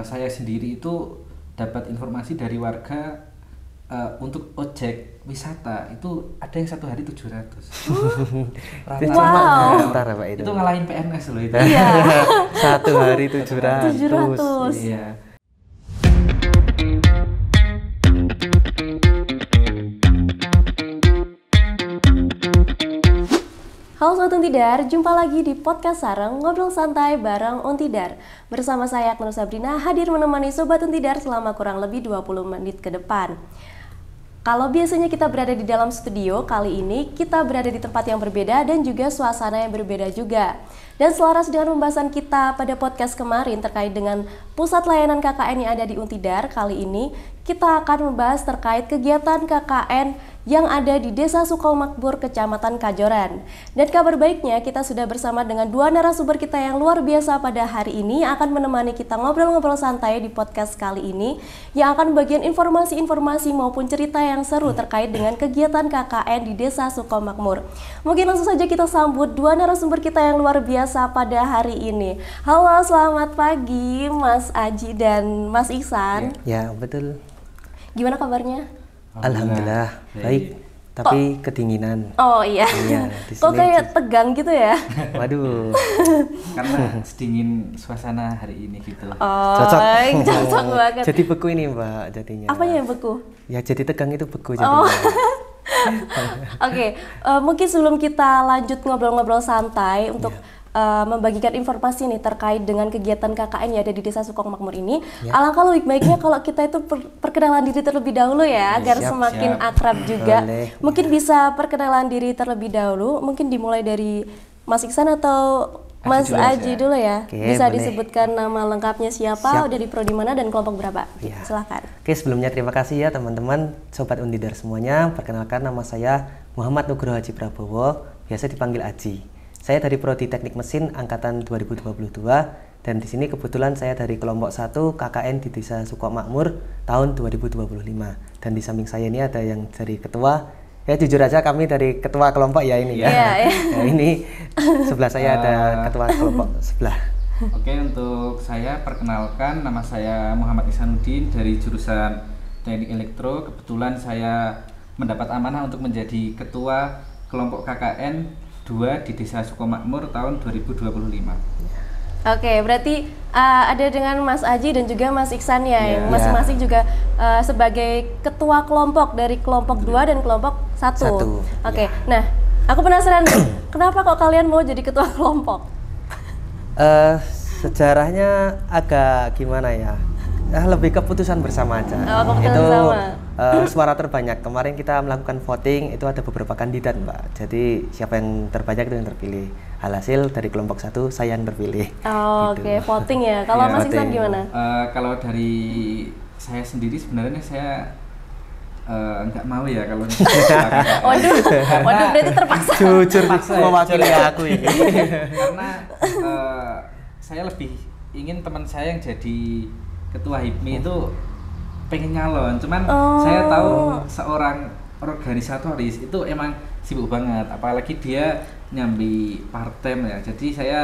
saya sendiri itu dapat informasi dari warga untuk ojek wisata itu ada yang satu hari 700. Itu cuma antar Pak itu. Itu ngalahin PNS loh itu. Iya. Satu hari 700. 700. Iya. Halo Sobat Untidar, jumpa lagi di podcast Sareng Ngobrol Santai bareng Untidar. Bersama saya Aknur Sabrina hadir menemani Sobat Untidar selama kurang lebih 20 menit ke depan. Kalau biasanya kita berada di dalam studio, kali ini kita berada di tempat yang berbeda dan juga suasana yang berbeda juga. Dan selaras dengan pembahasan kita pada podcast kemarin terkait dengan pusat layanan KKN yang ada di Untidar, kali ini kita akan membahas terkait kegiatan KKN yang ada di Desa Sukomakmur, Kecamatan Kajoran. Dan kabar baiknya kita sudah bersama dengan dua narasumber kita yang luar biasa pada hari ini akan menemani kita ngobrol-ngobrol santai di podcast kali ini yang akan bagian informasi-informasi maupun cerita yang seru terkait dengan kegiatan KKN di Desa Sukomakmur. Mungkin langsung saja kita sambut dua narasumber kita yang luar biasa pada hari ini. Halo, selamat pagi Mas Aji dan Mas Ihsan. Ya, betul. Gimana kabarnya? Alhamdulillah baik, tapi kedinginan. Oh iya. Kok kayak tegang gitu ya? Waduh. Karena sedingin suasana hari ini gitu. Oh, Cocok banget. Jadi beku ini Mbak jadinya. Apanya yang beku? Ya jadi tegang itu beku jadinya. Oke, mungkin sebelum kita lanjut ngobrol-ngobrol santai untuk membagikan informasi nih terkait dengan kegiatan KKN yang ada di Desa Sukomakmur ini, alangkah lebih baiknya kalau kita itu perkenalan diri terlebih dahulu ya, agar semakin akrab juga. Boleh. Mungkin bisa perkenalan diri terlebih dahulu, mungkin dimulai dari Mas Ihsan atau Mas Aji dulu ya. Oke, bisa boleh. disebutkan nama lengkapnya siapa, dari prodi mana dan kelompok berapa. Ya. Silahkan. Oke, sebelumnya terima kasih ya teman-teman Sobat Untidar semuanya. Perkenalkan nama saya Muhammad Nugroho Haji Prabowo, biasa dipanggil Aji. Saya dari Prodi Teknik Mesin angkatan 2022 dan di sini kebetulan saya dari kelompok 1 KKN di Desa Sukomakmur tahun 2025. Dan di samping saya ini ada yang dari ketua. Ya jujur aja kami dari ketua kelompok ya ini ya. Nah, ini sebelah saya ada ketua kelompok sebelah. Oke, untuk saya perkenalkan, nama saya Muhammad Ihsanuddin dari jurusan Teknik Elektro. Kebetulan saya mendapat amanah untuk menjadi ketua kelompok KKN 2 di Desa Sukomakmur tahun 2025. Oke, berarti ada dengan Mas Aji dan juga Mas Ihsan ya, yang masing-masing juga sebagai ketua kelompok dari kelompok 2 dan kelompok 1. Oke, nah aku penasaran kenapa kok kalian mau jadi ketua kelompok? Sejarahnya agak gimana ya? Lebih keputusan bersama aja. Keputusan itu bersama. Suara terbanyak. Kemarin kita melakukan voting, itu ada beberapa kandidat Mbak. Jadi siapa yang terbanyak itu yang terpilih. Alhasil dari kelompok 1 saya yang terpilih. Oh, gitu. Oke, voting ya. Kalau Mas Ihsan gimana? Kalau dari saya sendiri sebenarnya saya nggak mau ya kalau Waduh, berarti terpaksa. Jujur mewakili aku ini. Karena saya lebih ingin teman saya yang jadi ketua HIPMI itu pengen nyalon, cuman saya tahu seorang organisatoris itu emang sibuk banget, apalagi dia nyambi part-time ya, jadi saya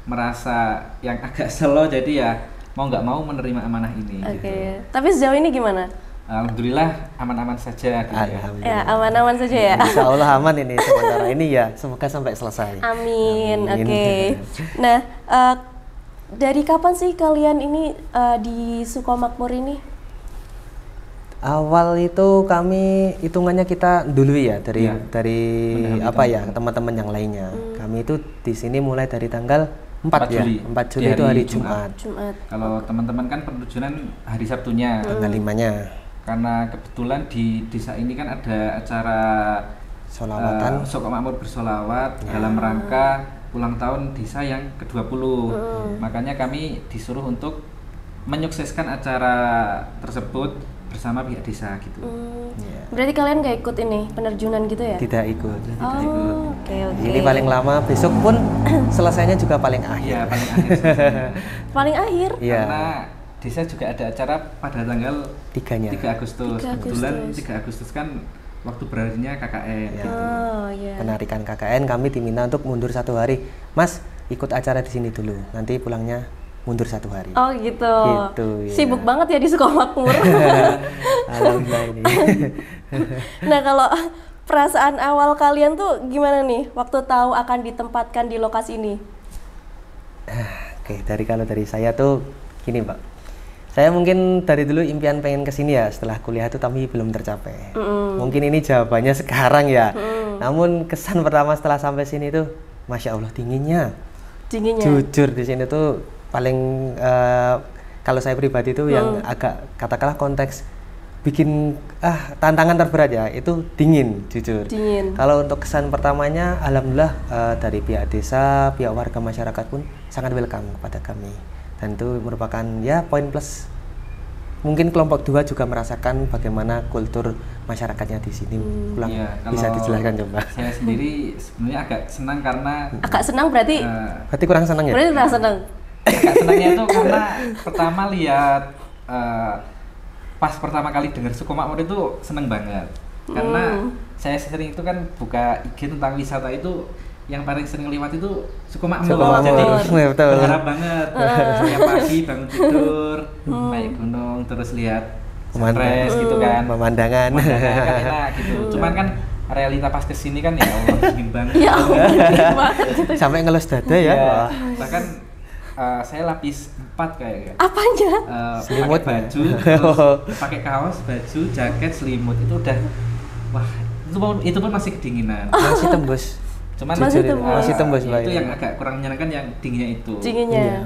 merasa yang agak slow, jadi ya mau nggak mau menerima amanah ini. Oke, gitu. tapi sejauh ini gimana? Alhamdulillah aman-aman saja gitu ya. Aman-aman saja ya. Insya Allah aman ini sementara ini ya, semoga sampai selesai. Amin. Oke. Nah, dari kapan sih kalian ini di Sukomakmur ini? Awal itu kami hitungannya kita dulu ya dari apa ya teman-teman yang lainnya. Kami itu di sini mulai dari tanggal 4 ya. Juli. 4 Juli itu hari Jumat. Kalau teman-teman kan penerjunan hari Sabtunya. Tanggal 5-nya. Karena kebetulan di desa ini kan ada acara Sholawatan. Sukomakmur bersolawat dalam rangka ulang tahun desa yang ke-20. Makanya kami disuruh untuk menyukseskan acara tersebut bersama pihak desa gitu. Berarti kalian nggak ikut ini penerjunan gitu ya? Tidak ikut. Oke. Ini paling lama, besok pun selesainya juga paling akhir. Iya, paling akhir. Paling akhir? Iya. Karena desa juga ada acara pada tanggal 3-nya. 3 Agustus. Kebetulan 3 Agustus kan waktu berakhirnya KKN gitu. Penarikan KKN kami diminta untuk mundur 1 hari. Mas, ikut acara di sini dulu. Nanti pulangnya mundur 1 hari. Oh gitu. Gitu, ya. Sibuk banget ya di Sukomakmur. Alhamdulillah ini. Nah, kalau perasaan awal kalian tuh gimana nih waktu tahu akan ditempatkan di lokasi ini? Oke, kalau dari saya tuh gini, Mbak. Saya mungkin dari dulu impian pengen kesini ya setelah kuliah itu, tapi belum tercapai. Mungkin ini jawabannya sekarang ya. Namun kesan pertama setelah sampai sini tuh, Masya Allah dinginnya. Jujur di sini tuh paling kalau saya pribadi tuh yang agak katakanlah konteks bikin tantangan terberat ya itu dingin, jujur. Kalau untuk kesan pertamanya, alhamdulillah dari pihak desa, pihak warga masyarakat pun sangat welcome kepada kami. Dan itu merupakan ya poin plus. Mungkin kelompok 2 juga merasakan bagaimana kultur masyarakatnya di sini. Bisa dijelaskan coba. Saya sendiri sebenarnya agak senang karena agak senang berarti kurang senang ya? Berarti kurang senang. Agak senangnya itu karena pertama lihat pas pertama kali dengar Sukomakmur itu seneng banget. Karena saya sering itu kan buka IG tentang wisata itu, yang paling sering lewat itu Sukomakmur. Jadi berharap banget setiap pagi bangun tidur naik gunung terus lihat sunrise gitu kan, pemandangan kan enak gitu. Cuman kan realita pas kesini kan ya Allah dingin banget. Ya Allah, gitu. Sampai ngelus dada ya. Bahkan saya lapis 4 kayaknya. Apanya? Selimut, baju, terus pakai kaos, baju, jaket, selimut itu udah wah itu pun masih kedinginan. Masih tembus. Cuman masih tembus ya, itu yang agak kurang menyenangkan yang dinginnya itu.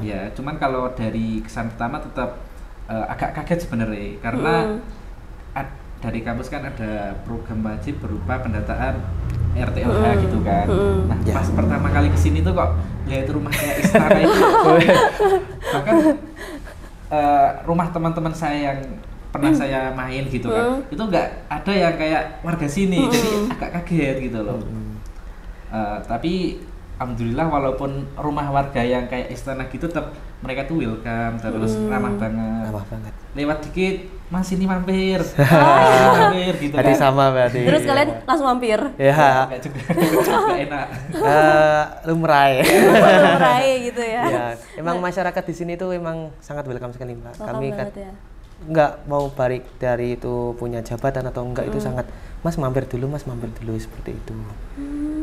Ya, cuman kalau dari kesan pertama tetap agak kaget sebenarnya karena dari kampus kan ada program wajib berupa pendataan RTLH gitu kan. Nah, pas pertama kali kesini tuh kok lihat rumah kayak istana itu. Bahkan rumah teman-teman saya yang pernah saya main gitu kan, itu nggak ada yang kayak warga sini, jadi agak kaget gitu loh. Tapi alhamdulillah walaupun rumah warga yang kayak istana gitu tetap mereka tuh welcome, terus ramah banget. Lewat dikit, Mas ini mampir. Mampir gitu kan. Tadi sama berarti. Terus kalian langsung mampir? Ya. Enggak juga enak. Lumrah gitu ya. Ya, emang masyarakat di sini tuh emang sangat welcome sekali, Mbak. Kami kan ya. Enggak mau balik dari itu punya jabatan atau enggak, itu sangat Mas mampir dulu seperti itu.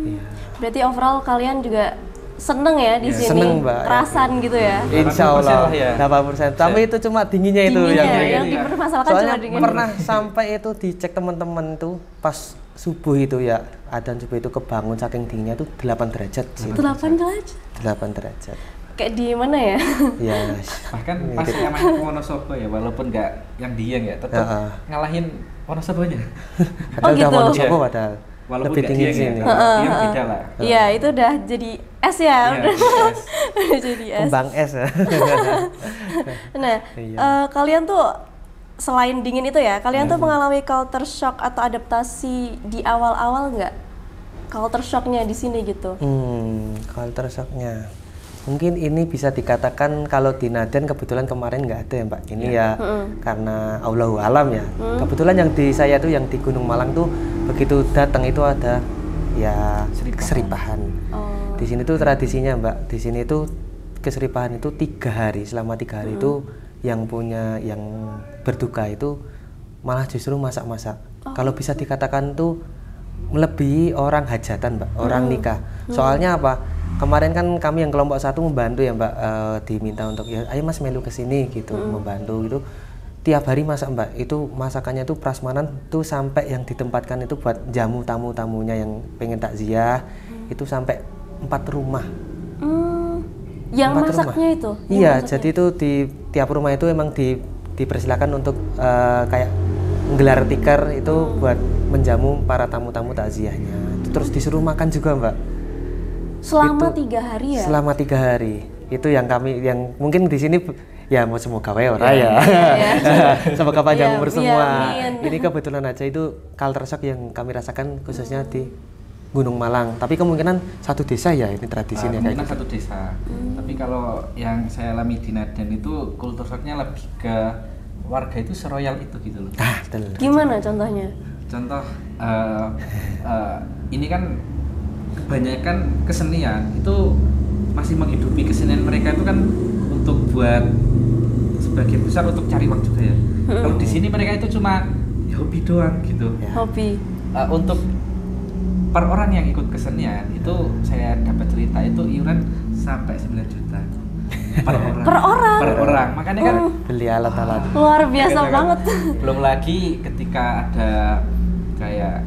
Iya. Berarti overall kalian juga seneng ya di sini, seneng, Mbak, kerasan gitu ya. Insya Allah 80%. Tapi itu cuma dinginnya itu yang dipermasalahkan. Soalnya cuma dingin. Pernah sampai itu dicek teman-teman tuh pas subuh itu ya, adzan subuh itu kebangun saking dinginnya tuh 8 derajat sih. 8 derajat. 8 derajat. Kayak di mana ya? Ya. Bahkan pas yang main ke Wonosobo ya, walaupun nggak yang Dieng ya, tetap ngalahin Wonosobonya. Padahal udah Wonosobo padahal. Walaupun lebih tinggi sini. Yang beda lah. Iya, itu udah jadi es ya. Udah jadi es. Kembang es. Nah, kalian tuh selain dingin itu ya, kalian tuh mengalami culture shock atau adaptasi di awal-awal nggak? Culture shocknya di sini gitu? Culture shocknya. Mungkin ini bisa dikatakan kalau di Naden kebetulan kemarin nggak ada ya, Mbak. Ini ya karena Allahu alam ya. Kebetulan yang di saya tuh yang di Gunung Malang tuh begitu datang itu ada ya keseripahan. Di sini tuh tradisinya, Mbak. Di sini tuh keseripahan itu 3 hari. Selama 3 hari itu yang berduka itu malah justru masak-masak. Kalau bisa dikatakan tuh melebihi orang hajatan, Mbak, orang nikah. Soalnya apa? Kemarin kan kami yang kelompok 1 membantu ya, Mbak, diminta untuk ya ayo Mas melu kesini gitu, membantu gitu. Tiap hari masak, Mbak. Itu masakannya tuh prasmanan tuh sampai yang ditempatkan itu buat jamu tamu-tamunya yang pengen takziah itu sampai 4 rumah. Yang masaknya rumah. Itu? Iya, jadi itu di tiap rumah itu emang dipersilakan untuk kayak menggelar tikar itu buat menjamu para tamu-tamu takziahnya. Terus disuruh makan juga, Mbak. Selama 3 hari ya? Selama 3 hari. Itu yang kami, yang mungkin di sini ya mau semoga wae ora ya. Semoga panjang umur semua. Ini kebetulan aja itu culture shock yang kami rasakan khususnya di Gunung Malang. Tapi kemungkinan satu desa ya ini tradisinya kayak gitu. Satu desa. Tapi kalau yang saya alami di Naden itu culture shocknya lebih ke warga itu seroyal itu gitu loh. Gimana contohnya? Contoh ini kan kebanyakan kesenian itu masih menghidupi kesenian mereka itu kan untuk untuk buat sebagian besar untuk cari uang juga ya. Kalau di sini mereka itu cuma ya hobi doang gitu. Hobi. Untuk per orang yang ikut kesenian itu saya dapat cerita itu iuran sampai 9 juta per orang. Per orang. Makanya kan beli alat-alat. Luar biasa banget. Belum lagi ketika ada kayak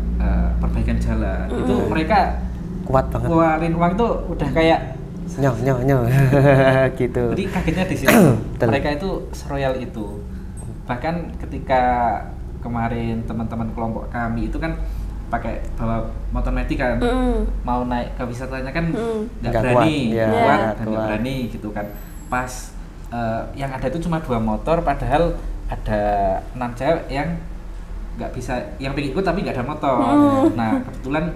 perbaikan jalan itu mereka kuat banget. Keluarin uang tuh udah kayak nyoh gitu. Jadi kagetnya di sini mereka itu seroyal itu. Bahkan ketika kemarin teman-teman kelompok kami itu kan pakai bawa motor metik kan, mau naik ke wisatanya kan nggak berani, kuat dan nggak berani gitu kan. Pas yang ada itu cuma 2 motor, padahal ada 6 cewek yang nggak bisa, yang pengen ikut tapi nggak ada motor. Nah kebetulan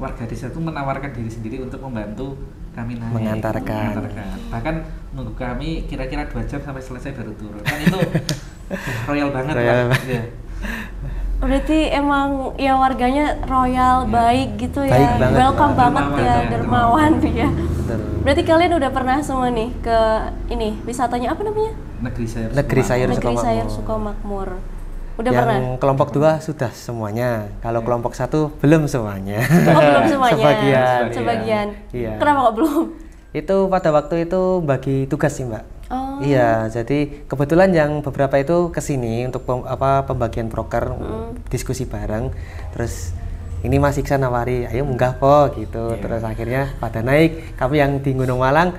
warga desa itu menawarkan diri sendiri untuk membantu kami naik, mengantarkan. Bahkan nunggu kami kira-kira 2 jam sampai selesai baru turun. Kan itu royal banget lah. Ya. Berarti emang ya warganya royal, baik gitu ya. Baik banget, welcome banget ya, dermawan ya. Betul. Berarti kalian udah pernah semua nih ke ini wisatanya apa namanya? Negeri Sayur Sukomakmur. Udah yang pernah? Kelompok 2 sudah semuanya. Kalau kelompok 1 belum semuanya. Oh, belum semuanya. Sebagian. Iya. Kenapa kok belum? Itu pada waktu itu bagi tugas sih, Mbak. Oh. Iya, jadi kebetulan yang beberapa itu kesini untuk pembagian proker, diskusi bareng. Terus ini Mas Iksan nawari, ayo munggah po gitu. Terus akhirnya pada naik. Kami yang di Gunung Malang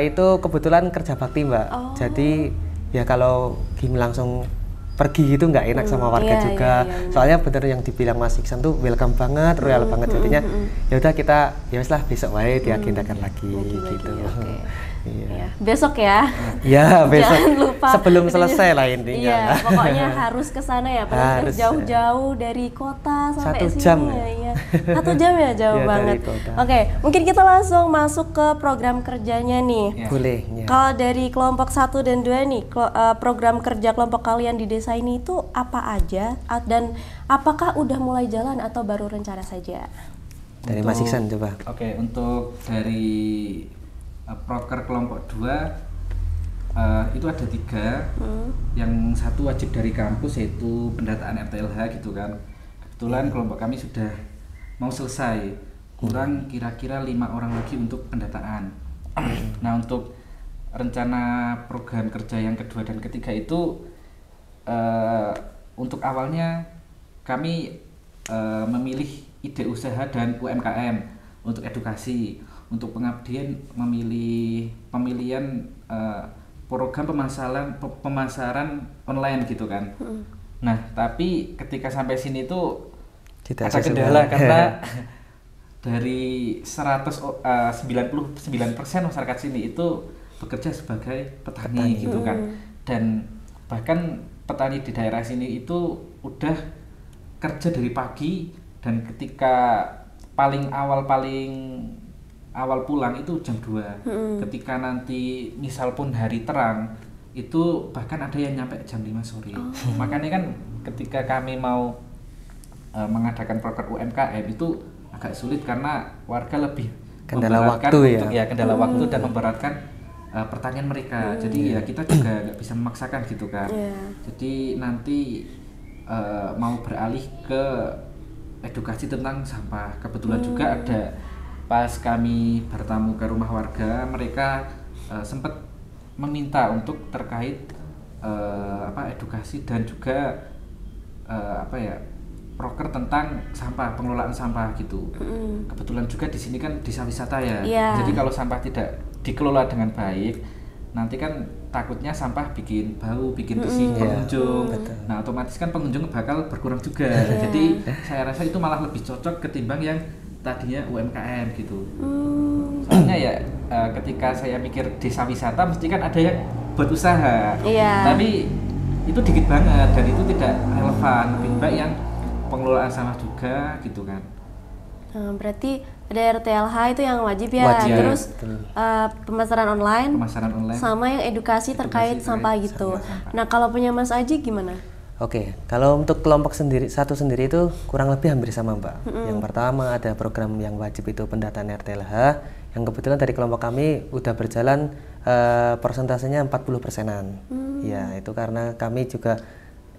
itu kebetulan kerja bakti, Mbak. Jadi ya kalau Kim langsung pergi itu nggak enak sama warga juga. Soalnya bener yang dibilang Mas Iksan tuh welcome banget, royal banget. Jadinya ya udah kita ya wes lah besok wae diagendakan lagi gitu. Iya. Besok ya. Ya, besok. Jangan lupa. Sebelum selesai lah intinya. Iya, pokoknya harus ke sana ya. Padahal jauh-jauh dari kota sampai 1 jam sini ya. 1 jam ya, jauh banget. Oke, mungkin kita langsung masuk ke program kerjanya nih. Boleh. Ya. Kalau dari kelompok 1 dan 2 nih, program kerja kelompok kalian di desa ini itu apa aja dan apakah udah mulai jalan atau baru rencana saja? Dari Mas Iksan coba. Oke, untuk dari proker kelompok 2 itu ada 3. Yang satu wajib dari kampus yaitu pendataan RTLH gitu kan. Kebetulan kelompok kami sudah mau selesai, kurang kira-kira 5 orang lagi untuk pendataan. Nah untuk rencana program kerja yang kedua dan ketiga itu untuk awalnya kami memilih ide usaha dan UMKM untuk edukasi. Untuk pengabdian pemilihan program pemasaran online gitu kan. Nah tapi ketika sampai sini tuh ada kendala karena dari 199% masyarakat sini itu bekerja sebagai petani gitu kan. Dan bahkan petani di daerah sini itu udah kerja dari pagi, dan ketika paling awal pulang itu jam 2. Ketika nanti misal pun hari terang itu bahkan ada yang nyampe jam 5 sore. Makanya kan ketika kami mau mengadakan proker UMKM itu agak sulit karena warga lebih kendala waktu untuk, kendala waktu dan memberatkan pertanian mereka. Jadi ya kita juga nggak bisa memaksakan gitu kan. Jadi nanti mau beralih ke edukasi tentang sampah. Kebetulan juga ada pas kami bertamu ke rumah warga, mereka sempat meminta untuk terkait edukasi dan juga proker tentang sampah, pengelolaan sampah gitu. Kebetulan juga di sini kan desa wisata ya. Jadi kalau sampah tidak dikelola dengan baik, nanti kan takutnya sampah bikin bau, bikin risih pengunjung. Nah otomatis kan pengunjung bakal berkurang juga. Jadi saya rasa itu malah lebih cocok ketimbang yang tadinya UMKM gitu. Soalnya ya ketika saya mikir desa wisata mesti kan ada yang buat usaha. Tapi itu dikit banget dan itu tidak relevan. Lebih baik yang pengelolaan sampah juga gitu kan. Berarti ada RTLH itu yang wajib ya. Terus pemasaran online sama yang edukasi terkait sampah gitu. Nah kalau punya Mas Aji gimana? Oke, kalau untuk kelompok satu sendiri itu kurang lebih hampir sama, Mbak. Yang pertama ada program yang wajib itu pendataan RTLH, yang kebetulan dari kelompok kami udah berjalan persentasenya 40%-an. Ya, itu karena kami juga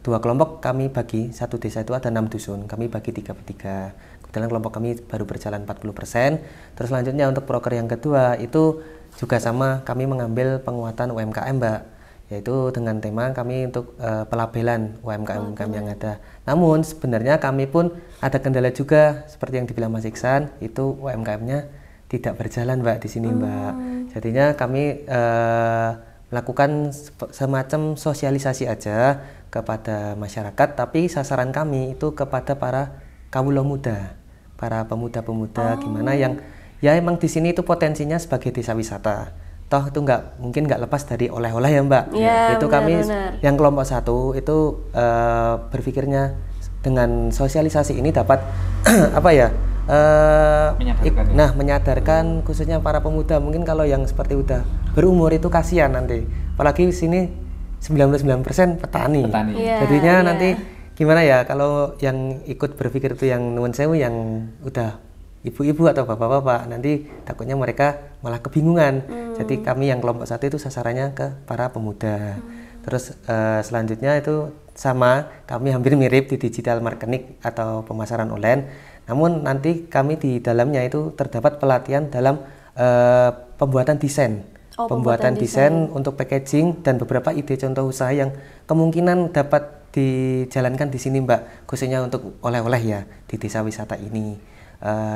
2 kelompok kami bagi, satu desa itu ada 6 dusun, kami bagi 3 per 3. Kebetulan kelompok kami baru berjalan 40%. Terus selanjutnya untuk proker yang kedua itu juga sama, kami mengambil penguatan UMKM, Mbak. Yaitu dengan tema kami untuk pelabelan UMKM yang ada. Namun sebenarnya kami pun ada kendala juga seperti yang dibilang Mas Iksan, itu UMKM-nya tidak berjalan, Mbak, di sini, Mbak. Jadinya kami melakukan semacam sosialisasi aja kepada masyarakat, tapi sasaran kami itu kepada para kawula muda, para pemuda-pemuda gimana yang ya emang di sini itu potensinya sebagai desa wisata. Toh itu mungkin nggak lepas dari oleh-oleh ya, Mbak. Ya, itu benar, kami benar. yang kelompok 1 itu berpikirnya dengan sosialisasi ini dapat apa ya? Menyadarkan khususnya para pemuda. Mungkin kalau yang seperti udah berumur itu kasihan nanti. Apalagi di sini 99% petani. Jadinya nanti gimana ya kalau yang ikut berpikir itu yang nuwun sewu, yang udah ibu-ibu atau bapak-bapak, nanti takutnya mereka malah kebingungan. Jadi kami yang kelompok 1 itu sasarannya ke para pemuda. Terus selanjutnya itu sama, kami hampir mirip di digital marketing atau pemasaran online. Namun nanti kami di dalamnya itu terdapat pelatihan dalam pembuatan desain. Pembuatan desain untuk packaging dan beberapa ide contoh usaha yang kemungkinan dapat dijalankan di sini, Mbak, khususnya untuk oleh-oleh ya di desa wisata ini.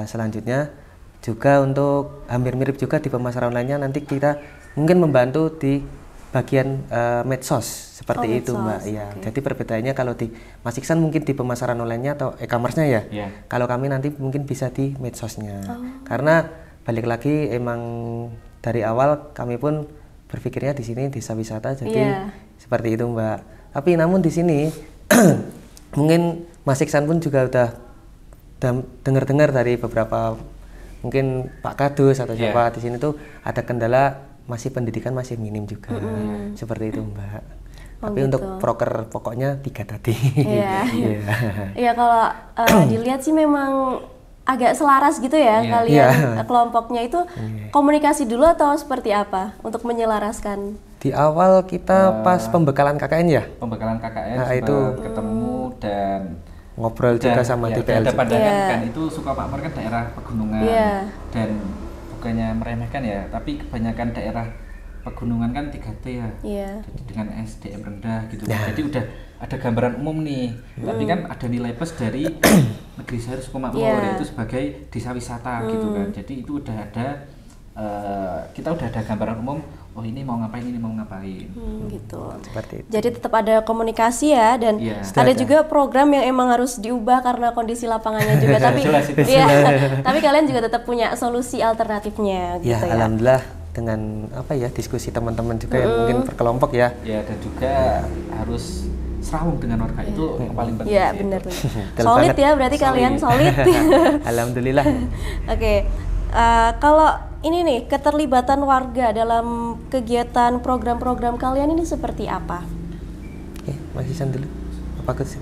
Selanjutnya juga untuk hampir mirip juga di pemasaran lainnya, nanti kita mungkin membantu di bagian medsos seperti itu, Mbak. Ya, jadi perbedaannya kalau di Mas Iksan mungkin di pemasaran online-nya atau e-commerce-nya ya. Kalau kami nanti mungkin bisa di medsosnya. Karena balik lagi emang dari awal kami pun berpikirnya di sini desa wisata, jadi seperti itu, Mbak. Tapi namun di sini mungkin Mas Iksan pun juga udah dengar-dengar dari beberapa mungkin Pak Kadus atau siapa di sini tuh ada kendala masih pendidikan masih minim juga, seperti itu, Mbak. Tapi gitu. Untuk proker pokoknya 3 tadi. Iya, kalau dilihat sih memang agak selaras gitu ya kalian kelompoknya itu. Komunikasi dulu atau seperti apa untuk menyelaraskan? Di awal kita pas pembekalan KKN ya. Pembekalan KKN itu ketemu dan ngobrol juga sama DPL. Ada pandangan kan itu Sukamakmur kan daerah pegunungan dan bukannya meremehkan ya, tapi kebanyakan daerah pegunungan kan 3T ya. Jadi dengan SDM rendah gitu. Jadi udah ada gambaran umum nih. Tapi kan ada nilai plus dari Negeri Sari Sukamakmur yaitu sebagai desa wisata gitu kan. Jadi itu udah ada kita udah ada gambaran umum, oh ini mau ngapain, ini mau ngapain. Gitu. Seperti itu. Jadi tetap ada komunikasi ya, dan ada juga program yang emang harus diubah karena kondisi lapangannya juga. Tapi tapi kalian juga tetap punya solusi alternatifnya gitu ya. Alhamdulillah dengan apa ya diskusi teman-teman juga yang mungkin berkelompok ya. Ya, dan juga harus serawung dengan warga itu yang paling penting. Iya, benar. Solid ya, berarti kalian solid. Alhamdulillah. Oke. Kalau ini nih, keterlibatan warga dalam kegiatan program-program kalian ini seperti apa? Mas Isan dulu. Apa aku sih?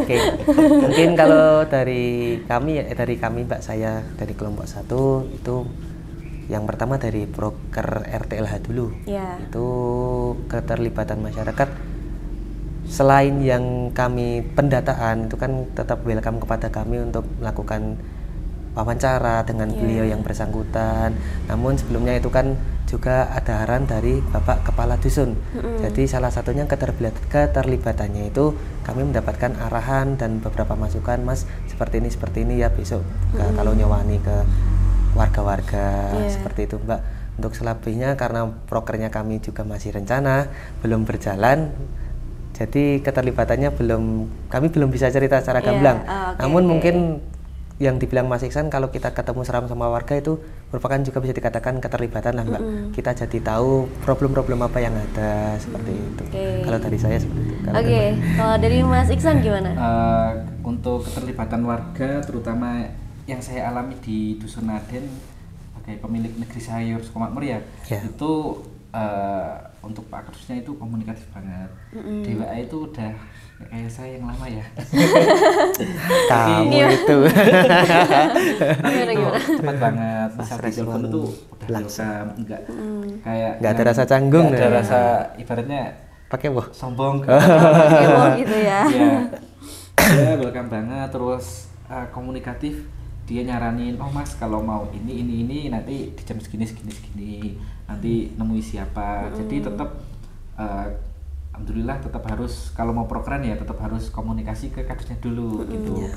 Oke. Mungkin kalau dari kami Mbak, saya dari kelompok 1 itu yang pertama dari proker RTLH dulu. Itu keterlibatan masyarakat. Selain yang kami pendataan itu kan tetap welcome kepada kami untuk melakukan wawancara dengan beliau yang bersangkutan. Namun sebelumnya itu kan juga ada arahan dari Bapak Kepala Dusun. Jadi salah satunya keterlibatannya itu kami mendapatkan arahan dan beberapa masukan, Mas seperti ini ya besok kalau nyewani ke warga-warga seperti itu, Mbak. Untuk selebihnya karena prokernya kami juga masih rencana, belum berjalan. Jadi keterlibatannya kami belum bisa cerita secara gamblang. Namun mungkin yang dibilang Mas Iksan, kalau kita ketemu seram sama warga itu merupakan juga bisa dikatakan keterlibatan lah, Mbak. Kita jadi tahu problem-problem apa yang ada seperti itu. Kalau dari saya seperti itu. Kalau dari Mas Iksan gimana? Untuk keterlibatan warga, terutama yang saya alami di Dusun Naden sebagai pemilik Negeri Sayur Sukamakmur ya, itu untuk Pak Kadusnya itu komunikatif banget. Di WA itu udah kayak saya yang lama ya. Kamu itu. Tapi itu cepat banget, bisa telepon itu udah langsung, enggak kayak Nggak ada rasa canggung, nggak ada ya? rasa ibaratnya Pakai boh. sombong. Gitu ya. Iya. Dia welcome banget, terus komunikatif. Dia nyaranin, oh mas kalau mau ini nanti di jam segini nanti nemui siapa. Jadi tetap alhamdulillah tetap harus, kalau mau program ya tetap harus komunikasi ke kadusnya dulu gitu.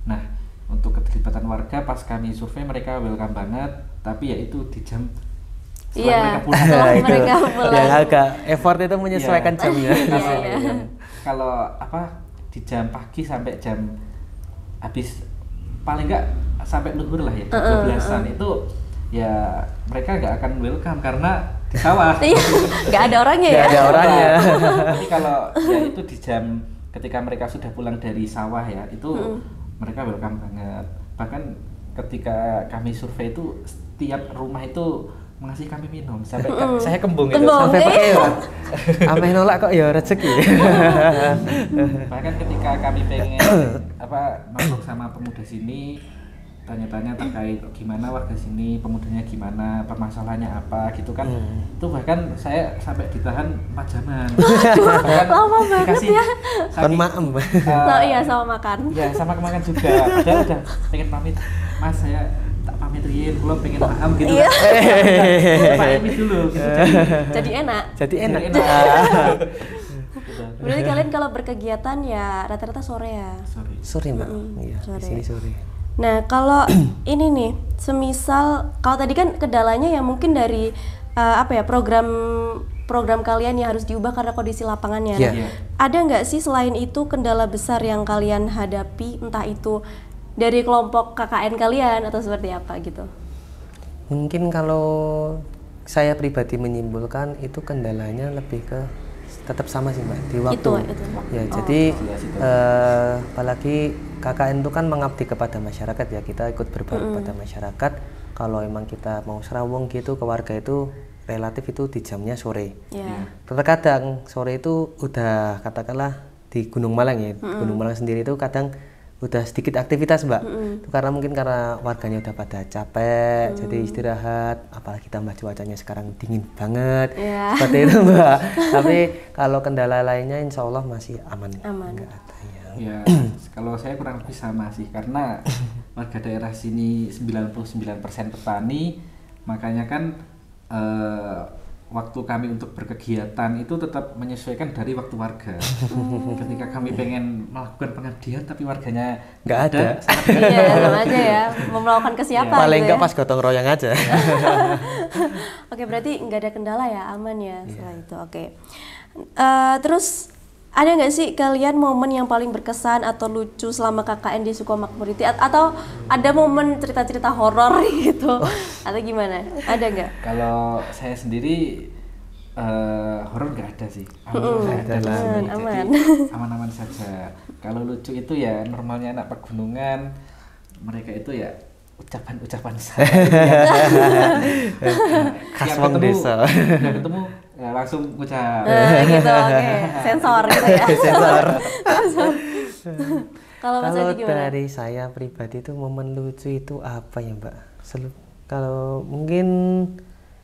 Nah untuk keterlibatan warga pas kami survei mereka welcome banget, tapi ya itu di jam setelah mereka pulang. Setelah Itu mereka pulang. yang agak effort itu menyesuaikan jamnya. Kalau di jam pagi sampai jam habis paling enggak sampai luhur lah ya, 12-an itu ya mereka nggak akan welcome karena di sawah. Nggak ada orangnya ya. Nggak ada orangnya. Tapi kalau ya itu di jam ketika mereka sudah pulang dari sawah ya itu mereka welcome banget. Bahkan ketika kami survei itu setiap rumah itu mengasih kami minum sampai saya kembung itu Sampai pakai ya. Ameh nolak kok ya rezeki. Bahkan ketika kami pengen masuk sama pemuda sini tanya-tanya terkait gimana warga sini, pemudanya gimana, permasalahannya apa gitu kan. Itu bahkan saya sampai ditahan 4 jaman. Bahkan lama banget ya. Kon maem. Iya sama makan. Ya sama makan juga. Padahal udah pengen pamit, Mas saya tak pamit riyen, kula pengen maem gitu. Iya. Pamit dulu gitu. Jadi enak. Jadi enak. Gitu. Berarti kalian kalau berkegiatan ya rata-rata sore ya. Sore Mbak. Iya, sore. di sini sore. Nah kalau ini nih, semisal kalau tadi kan kendalanya yang mungkin dari program kalian yang harus diubah karena kondisi lapangannya. Yeah. Nah, ada nggak sih selain itu kendala besar yang kalian hadapi, entah itu dari kelompok KKN kalian atau seperti apa gitu? Mungkin kalau saya pribadi menyimpulkan itu kendalanya lebih ke tetap sama sih Mbak di waktu. Itu. Ya, jadi apalagi KKN itu kan mengabdi kepada masyarakat ya, kita ikut berbakti kepada masyarakat. Kalau emang kita mau serawung gitu ke warga itu relatif itu di jamnya sore. Terkadang sore itu udah katakanlah di Gunung Malang ya, Gunung Malang sendiri itu kadang udah sedikit aktivitas Mbak. Itu karena mungkin karena warganya udah pada capek, jadi istirahat. Apalagi tambah cuacanya sekarang dingin banget, seperti itu Mbak. Tapi kalau kendala lainnya insya Allah masih aman. Nggak ada ya. Kalau saya kurang lebih sama sih, karena warga daerah sini 99% petani, makanya kan waktu kami untuk berkegiatan itu tetap menyesuaikan dari waktu warga. Ketika kami pengen melakukan pengabdian tapi warganya nggak ada. Iya, sama aja ya, mau melakukan ke siapa paling gitu nggak pas gotong royong aja. Oke, berarti nggak ada kendala ya, aman ya setelah itu. Oke. Terus ada nggak sih kalian momen yang paling berkesan atau lucu selama KKN di Sukomakmur atau ada momen cerita-cerita horor gitu atau gimana? Ada nggak? Kalau saya sendiri horor nggak ada sih. Aman. Aman-aman saja. Kalau lucu itu ya normalnya anak pegunungan, mereka itu ya ucapan-ucapan saya. Khas wong desa. Yang ketemu ya langsung ucap. Gitu, oke. Sensor gitu ya. Sensor. Kalau dari saya pribadi itu momen lucu itu apa ya Mbak? Kalau mungkin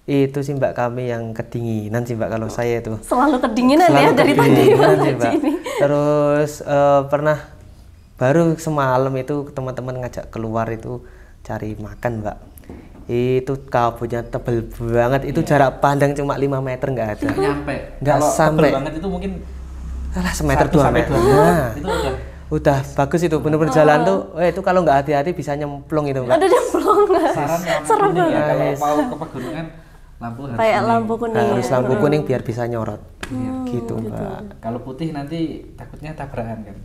itu sih Mbak, kami yang kedinginan sih Mbak. Kalau saya itu selalu kedinginan ya dari tadi sih, Mbak. Terus pernah baru semalam itu teman-teman ngajak keluar itu cari makan Mbak. Itu kabutnya tebel banget, itu jarak pandang cuma 5 meter nggak ada. Nggak sampai. Banget itu mungkin semeter 2 meter. Nah, itu udah bagus itu, bener-bener jalan tuh. Itu kalau nggak hati-hati bisa nyemplung itu Mbak. Ada nyemplung. Serem ya kalau mau ke pegunungan lampu kuning. Harus lampu kuning biar bisa nyorot. Gitu Mbak. Kalau putih nanti takutnya tabrakan kan.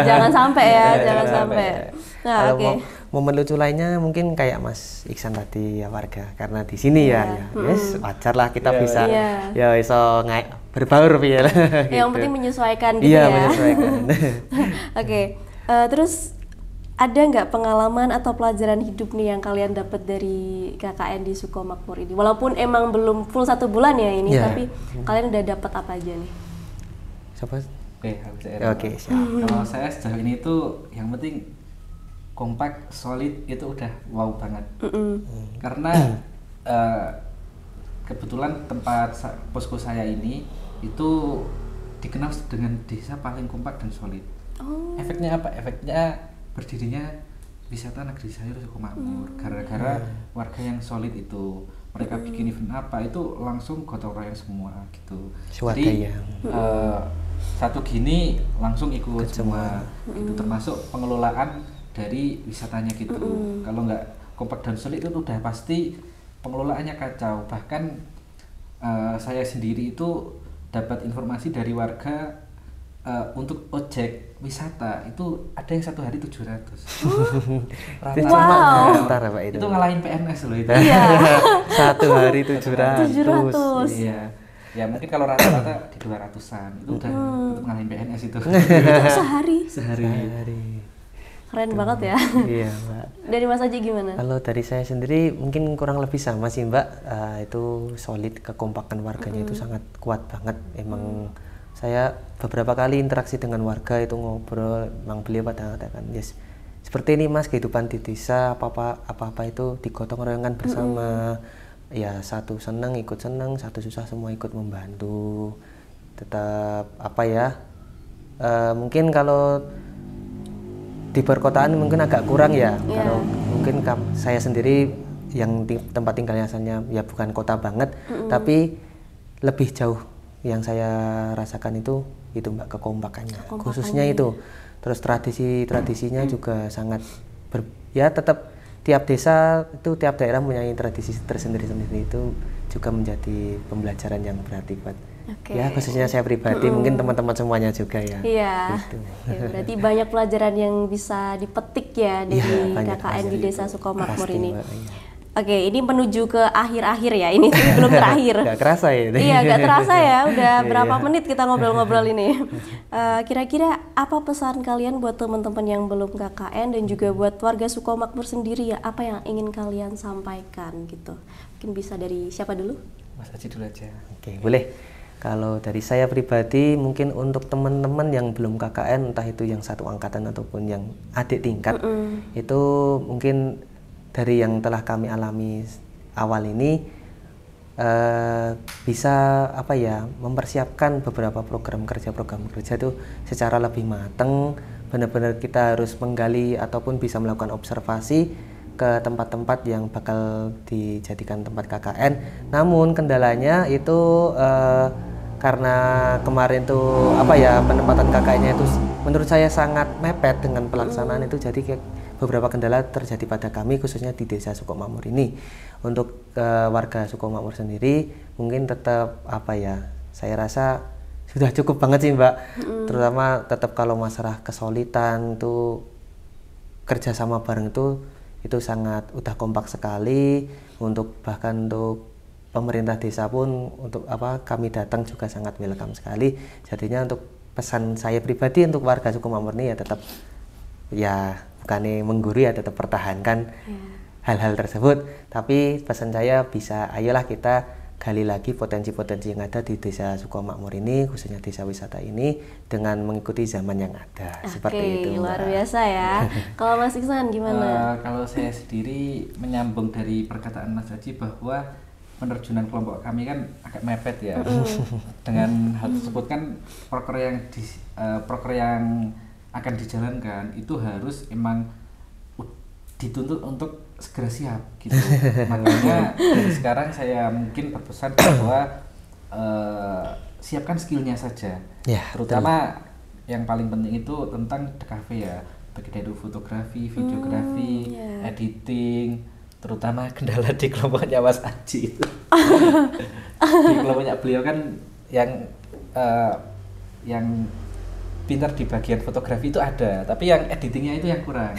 Jangan sampai ya, jangan sampai. Nah, oke. Momen lucu lainnya mungkin kayak Mas Iksan tadi ya, warga karena di sini ya yes, wajar lah kita bisa ya bisa berbaur ya. Yang penting menyesuaikan gitu ya. Iya, ya. menyesuaikan. Oke. Terus ada nggak pengalaman atau pelajaran hidup nih yang kalian dapat dari KKN di Sukomakmur ini? Walaupun emang belum full 1 bulan ya ini, tapi kalian udah dapat apa aja nih? Siapa? Oke, siap. Kalau saya sejauh ini tuh yang penting kompak, solid itu udah wow banget. Karena kebetulan tempat posko saya ini itu dikenal dengan desa paling kompak dan solid. Efeknya apa? Efeknya berdirinya wisata negeri sayur Sukomakmur gara-gara warga yang solid itu. Mereka bikin event apa itu langsung gotong royong semua gitu. Jadi satu gini langsung ikut semua. Itu termasuk pengelolaan dari wisatanya gitu. Kalau nggak kompak dan solid itu udah pasti pengelolaannya kacau. Bahkan saya sendiri itu dapat informasi dari warga untuk ojek wisata itu ada yang 1 hari 700. Wow. Itu ngalahin PNS loh itu. Iya. 1 hari 700. Iya. Ya mungkin kalau rata-rata di 200-an itu udah untuk ngalahin PNS itu. Sehari. Keren banget ya. Iya, Mbak. Dari Mas Aji gimana? Kalau dari saya sendiri mungkin kurang lebih sama sih, Mbak. Itu solid, kekompakan warganya itu sangat kuat banget. Emang saya beberapa kali interaksi dengan warga itu ngobrol, memang beliau pada mengatakan, yes, seperti ini Mas kehidupan di desa, apa-apa itu digotong royongan bersama. Ya satu senang ikut senang, satu susah semua ikut membantu. Tetap mungkin kalau di perkotaan mungkin agak kurang ya. Kalau mungkin saya sendiri yang tempat tinggalnya asalnya ya bukan kota banget, tapi lebih jauh. Yang saya rasakan itu Mbak, kekompakannya khususnya itu. Terus tradisinya juga sangat tetap tiap desa itu, tiap daerah punya tradisi tersendiri-sendiri, itu juga menjadi pembelajaran yang berarti buat ya khususnya saya pribadi, mungkin teman-teman semuanya juga ya. Iya. Gitu. Ya, berarti banyak pelajaran yang bisa dipetik ya dari KKN di Desa Sukomakmur ini. Oke, ini menuju ke akhir-akhir ya, ini belum terakhir. Gak kerasa ya? Iya, gak terasa ya, udah berapa menit kita ngobrol-ngobrol ini. Kira-kira apa pesan kalian buat teman-teman yang belum KKN dan juga buat warga Sukomakmur sendiri ya, apa yang ingin kalian sampaikan gitu? Mungkin bisa dari siapa dulu? Mas Aji dulu aja. Oke, boleh. Kalau dari saya pribadi, mungkin untuk teman-teman yang belum KKN, entah itu yang satu angkatan ataupun yang adik tingkat, itu mungkin dari yang telah kami alami awal ini bisa mempersiapkan beberapa program kerja itu secara lebih matang. Benar-benar kita harus menggali ataupun bisa melakukan observasi ke tempat-tempat yang bakal dijadikan tempat KKN. Namun kendalanya itu karena kemarin tuh penempatan KKN-nya itu menurut saya sangat mepet dengan pelaksanaan itu, jadi kayak beberapa kendala terjadi pada kami khususnya di Desa Sukomakmur ini. Untuk warga Sukomakmur sendiri mungkin tetap saya rasa sudah cukup banget sih Mbak. Terutama tetap kalau masalah kesolidan itu kerjasama bareng itu sangat udah kompak sekali. Bahkan untuk pemerintah desa pun untuk kami datang juga sangat welcome sekali. Jadinya untuk pesan saya pribadi untuk warga Sukomakmur ini ya tetap bukannya menggurui ya, tetap pertahankan hal-hal tersebut. Tapi pesan saya ayolah kita gali lagi potensi-potensi yang ada di Desa Sukomakmur ini, khususnya desa wisata ini, dengan mengikuti zaman yang ada. Seperti itu. Luar biasa ya. Kalau Mas Iksan gimana? Kalau saya sendiri menyambung dari perkataan Mas Aji bahwa penerjunan kelompok kami kan agak mepet ya. Dengan hal tersebut kan proker yang akan dijalankan itu harus emang dituntut untuk segera siap gitu. Makanya dari sekarang saya mungkin berpesan bahwa siapkan skillnya saja, terutama yang paling penting itu tentang DKV ya, baik dari fotografi, videografi, editing, terutama kendala di kelompoknya Mas Aji itu. Di kelompoknya beliau kan yang pintar di bagian fotografi itu ada, tapi yang editingnya itu yang kurang.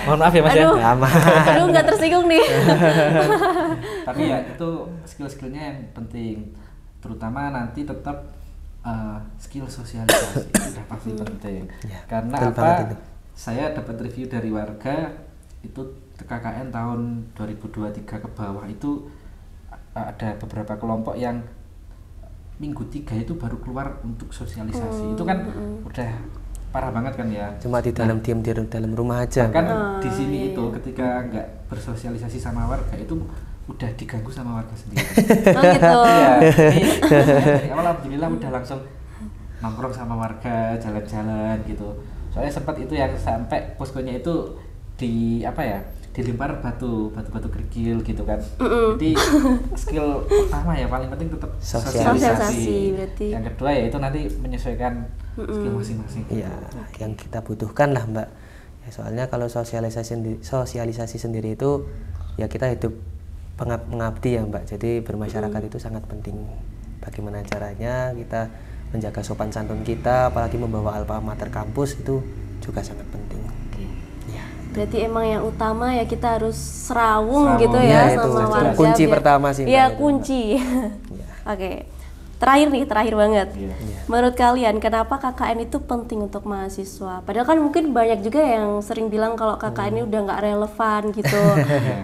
Mohon maaf ya Mas ya. Aduh nggak tersinggung nih. Tapi ya itu skill-skillnya yang penting, terutama nanti tetap skill sosialisasi itu udah pasti penting. Karena saya dapat review dari warga itu KKN tahun 2023 ke bawah itu ada beberapa kelompok yang minggu 3 itu baru keluar untuk sosialisasi. Itu kan udah parah banget kan ya. Cuma di dalam diam di dalam rumah aja. Kan di sini itu ketika nggak bersosialisasi sama warga itu udah diganggu sama warga sendiri. Oh gitu. Iya. Dari awal alhamdulillah udah langsung nongkrong sama warga, jalan-jalan gitu. Soalnya sempat itu yang sampai poskonya itu dilempar batu kerikil gitu kan. Jadi skill pertama ya paling penting tetap sosialisasi. Berarti. Yang kedua ya itu nanti menyesuaikan skill masing-masing. Iya, yang kita butuhkan lah Mbak. Ya, soalnya kalau sosialisasi sendiri itu ya kita hidup mengabdi ya Mbak. Jadi bermasyarakat itu sangat penting. Bagaimana caranya kita menjaga sopan santun kita, apalagi membawa alma mater kampus itu juga sangat penting. Berarti emang yang utama ya kita harus serawung gitu ya, itu sama warga. Kunci pertama sih. Iya, kunci. Oke. Terakhir banget. Menurut kalian kenapa KKN itu penting untuk mahasiswa? Padahal kan mungkin banyak juga yang sering bilang kalau KKN ini udah nggak relevan gitu.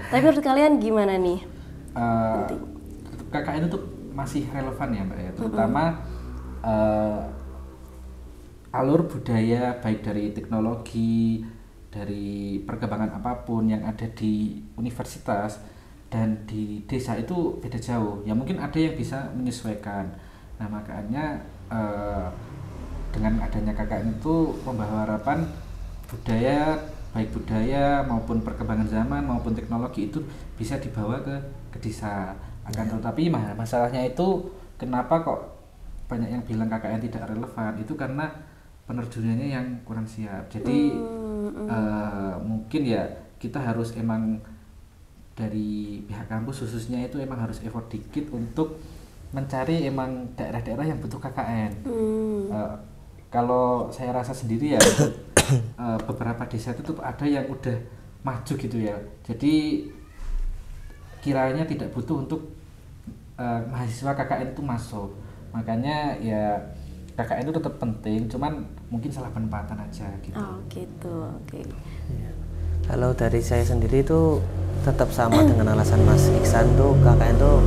Tapi menurut kalian gimana nih? KKN itu masih relevan ya Mbak ya, terutama alur budaya baik dari teknologi, dari perkembangan apapun yang ada di universitas dan di desa itu beda jauh. Ya mungkin ada yang bisa menyesuaikan. Nah makanya dengan adanya KKN itu membawa harapan budaya, baik budaya maupun perkembangan zaman maupun teknologi itu bisa dibawa ke desa. Tetapi masalahnya itu kenapa kok banyak yang bilang KKN tidak relevan, itu karena penerjunannya yang kurang siap. Jadi mungkin ya kita harus emang dari pihak kampus khususnya itu emang harus effort dikit untuk mencari emang daerah-daerah yang butuh KKN. Kalau saya rasa sendiri ya beberapa desa itu tuh ada yang udah maju gitu ya. Jadi kiranya tidak butuh untuk mahasiswa KKN itu masuk. Makanya ya KKN itu tetap penting, cuman mungkin salah penempatan aja gitu. Oh gitu, oke. Kalau dari saya sendiri itu tetap sama dengan alasan Mas Iksan tuh, KKN tuh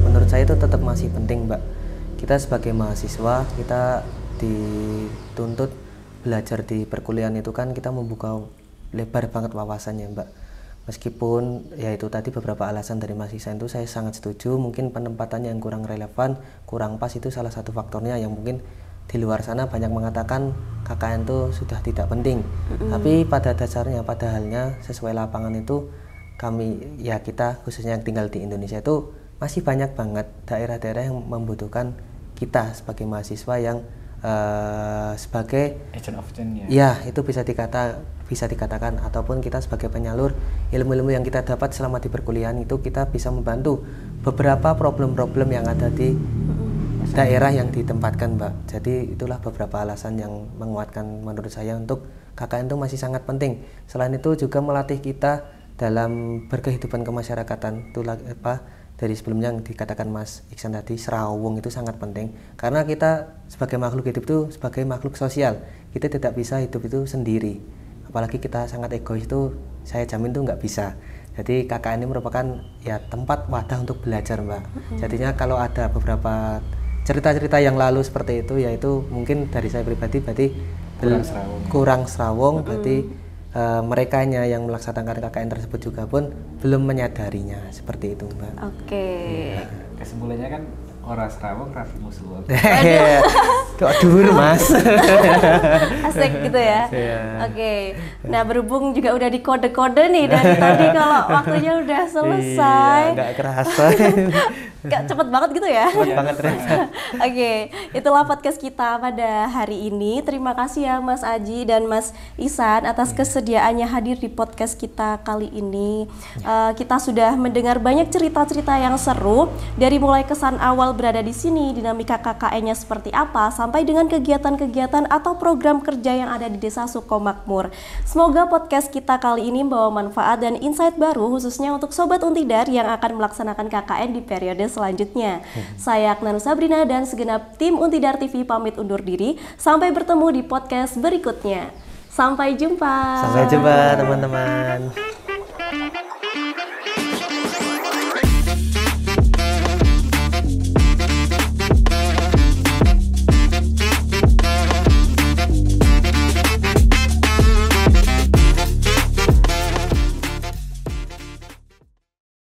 menurut saya itu tetap masih penting Mbak. Kita sebagai mahasiswa, kita dituntut belajar di perkuliahan itu kan kita membuka lebar banget wawasannya Mbak. Meskipun ya itu tadi beberapa alasan dari Mas Iksan itu saya sangat setuju, mungkin penempatannya yang kurang relevan, kurang pas itu salah satu faktornya yang mungkin di luar sana banyak mengatakan KKN itu sudah tidak penting. Tapi pada dasarnya, pada halnya sesuai lapangan itu kami ya kita khususnya yang tinggal di Indonesia itu masih banyak banget daerah-daerah yang membutuhkan kita sebagai mahasiswa yang sebagai agent of change ya itu bisa dikatakan ataupun kita sebagai penyalur ilmu-ilmu yang kita dapat selama di perkuliahan itu kita bisa membantu beberapa problem-problem yang ada di daerah yang ditempatkan Mbak. Jadi itulah beberapa alasan yang menguatkan menurut saya untuk KKN itu masih sangat penting. Selain itu juga melatih kita dalam berkehidupan kemasyarakatan. Itulah dari sebelumnya yang dikatakan Mas Iksan tadi, serawung itu sangat penting karena kita sebagai makhluk hidup itu sebagai makhluk sosial, kita tidak bisa hidup itu sendiri, apalagi kita sangat egois itu saya jamin itu nggak bisa. Jadi KKN ini merupakan ya tempat wadah untuk belajar Mbak. Jadinya kalau ada beberapa cerita-cerita yang lalu seperti itu, yaitu mungkin dari saya pribadi berarti kurang serawung berarti merekanya yang melaksanakan KKN tersebut juga pun belum menyadarinya seperti itu Mbak. Oke. Kesimpulannya kan orang serawung rapi musuh. Kok dur Mas. Asik gitu ya. Oke. Nah berhubung juga udah di kode-kode nih dari tadi kalau waktunya udah selesai. Iya, nggak kerasa. Cepet banget gitu ya. Cepet banget ternyata. Oke, itulah podcast kita pada hari ini. Terima kasih ya Mas Aji dan Mas Ihsan atas kesediaannya hadir di podcast kita kali ini. Kita sudah mendengar banyak cerita-cerita yang seru dari mulai kesan awal berada di sini, dinamika KKN-nya seperti apa, sampai dengan kegiatan-kegiatan atau program kerja yang ada di Desa Sukomakmur. Semoga podcast kita kali ini membawa manfaat dan insight baru khususnya untuk Sobat Untidar yang akan melaksanakan KKN di periode selanjutnya. Saya Aknanu Sabrina dan segenap tim Untidar TV pamit undur diri. Sampai bertemu di podcast berikutnya. Sampai jumpa. Sampai jumpa teman-teman.